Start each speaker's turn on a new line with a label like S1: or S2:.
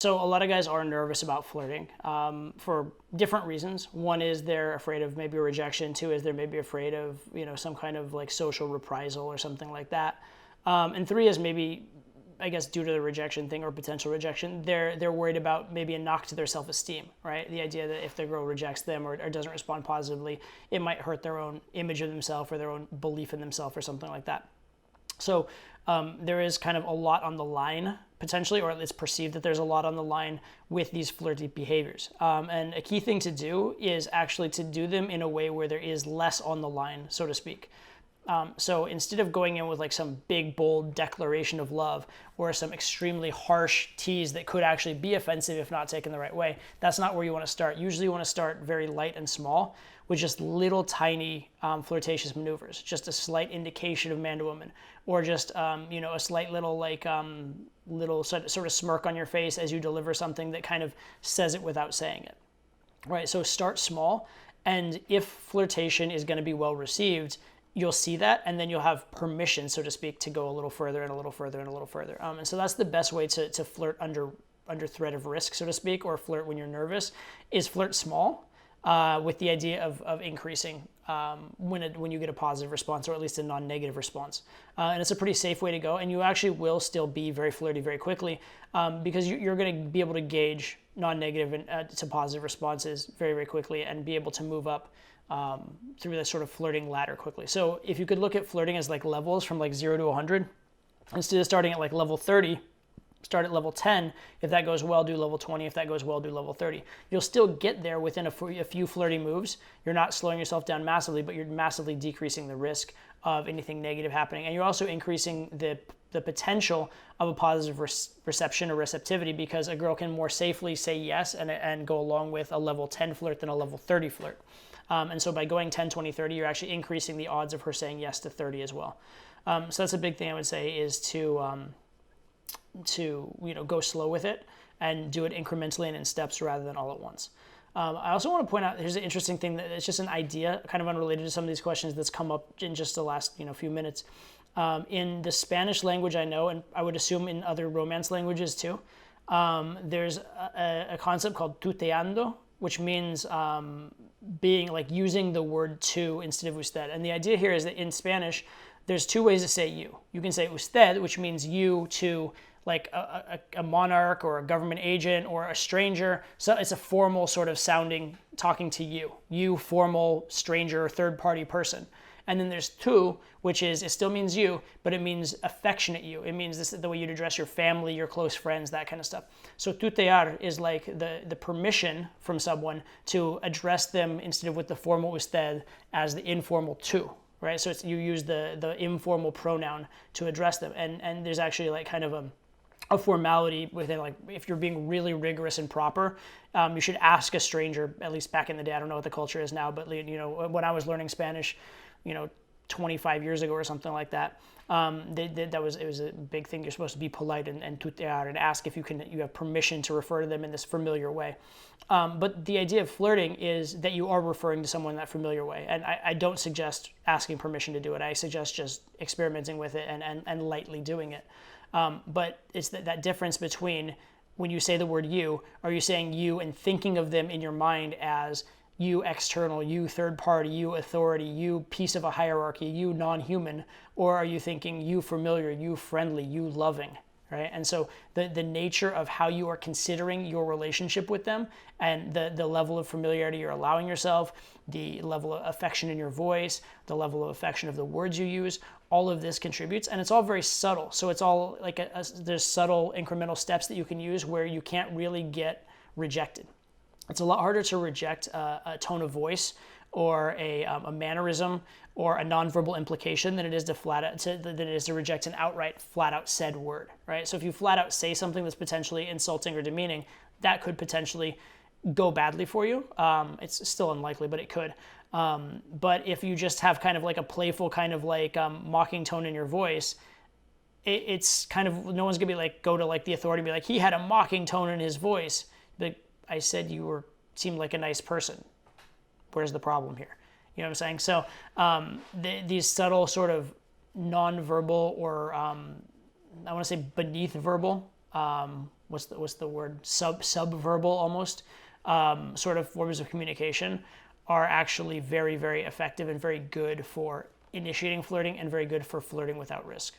S1: So a lot of guys are nervous about flirting for different reasons. One is they're afraid of maybe a rejection. Two is they're maybe afraid of some kind of like social reprisal or something like that. And three is maybe, I guess, due to the rejection thing or potential rejection, they're worried about maybe a knock to their self-esteem, right? The idea that if the girl rejects them or doesn't respond positively, it might hurt their own image of themselves or their own belief in themselves or something like that. So there is kind of a lot on the line potentially, or it's perceived that there's a lot on the line with these flirty behaviors. And a key thing to do is actually to do them in a way where there is less on the line, so to speak. So instead of going in with like some big, bold declaration of love or some extremely harsh tease that could actually be offensive if not taken the right way, that's not where you want to start. Usually you want to start very light and small with just little tiny flirtatious maneuvers, just a slight indication of man to woman, or just a slight little little sort of smirk on your face as you deliver something that kind of says it without saying it. Right, so start small, and if flirtation is going to be well received, you'll see that, and then you'll have permission, so to speak, to go a little further and a little further and a little further. And so that's the best way to flirt under threat of risk, so to speak, or flirt when you're nervous, is flirt small with the idea of increasing when you get a positive response, or at least a non-negative response. And it's a pretty safe way to go, and you actually will still be very flirty very quickly because you're going to be able to gauge non-negative to positive responses very, very quickly and be able to move up through the sort of flirting ladder quickly. So if you could look at flirting as like levels from like 0 to 100, instead of starting at like level 30, start at level 10. If that goes well, do level 20. If that goes well, do level 30. You'll still get there within a few flirty moves. You're not slowing yourself down massively, but you're massively decreasing the risk of anything negative happening. And you're also increasing the potential of a positive reception or receptivity, because a girl can more safely say yes and go along with a level 10 flirt than a level 30 flirt. And so by going 10, 20, 30, you're actually increasing the odds of her saying yes to 30 as well. So that's a big thing I would say, is to go slow with it and do it incrementally and in steps rather than all at once. I also want to point out, here's an interesting thing that it's just an idea, kind of unrelated to some of these questions, that's come up in just the last few minutes. In the Spanish language, I know, and I would assume in other Romance languages too, there's a concept called tuteando, which means being like using the word to instead of usted. And the idea here is that in Spanish, there's two ways to say you. You can say usted, which means you to like a monarch or a government agent or a stranger. So it's a formal sort of sounding, talking to you formal stranger, third party person. And then there's tu, which is, it still means you, but it means affectionate you. It means this is the way you'd address your family, your close friends, that kind of stuff. So tutear is like the permission from someone to address them instead of with the formal usted as the informal tu, right? So you use the informal pronoun to address them. And there's actually like kind of a formality within, like, if you're being really rigorous and proper, you should ask a stranger, at least back in the day. I don't know what the culture is now, but when I was learning Spanish, 25 years ago or something like that, it was a big thing. You're supposed to be polite and tutear and ask if you have permission to refer to them in this familiar way. But the idea of flirting is that you are referring to someone in that familiar way. And I don't suggest asking permission to do it. I suggest just experimenting with it and lightly doing it. But it's that difference between when you say the word you, are you saying you and thinking of them in your mind as you external, you third party, you authority, you piece of a hierarchy, you non-human, or are you thinking you familiar, you friendly, you loving, right? And so the nature of how you are considering your relationship with them and the level of familiarity you're allowing yourself, the level of affection in your voice, the level of affection of the words you use, all of this contributes, and it's all very subtle. So it's all like there's subtle incremental steps that you can use where you can't really get rejected. It's a lot harder to reject a tone of voice or a mannerism or a nonverbal implication than it is to reject an outright, flat out said word, right? So if you flat out say something that's potentially insulting or demeaning, that could potentially go badly for you. It's still unlikely, but it could. But if you just have kind of like a playful kind of like mocking tone in your voice, it's kind of, no one's gonna be like, go to like the authority and be like, he had a mocking tone in his voice. But I said you seemed like a nice person. Where's the problem here? You know what I'm saying? So these subtle sort of non-verbal or I want to say beneath verbal what's the word, subverbal almost, sort of forms of communication are actually very, very effective and very good for initiating flirting and very good for flirting without risk.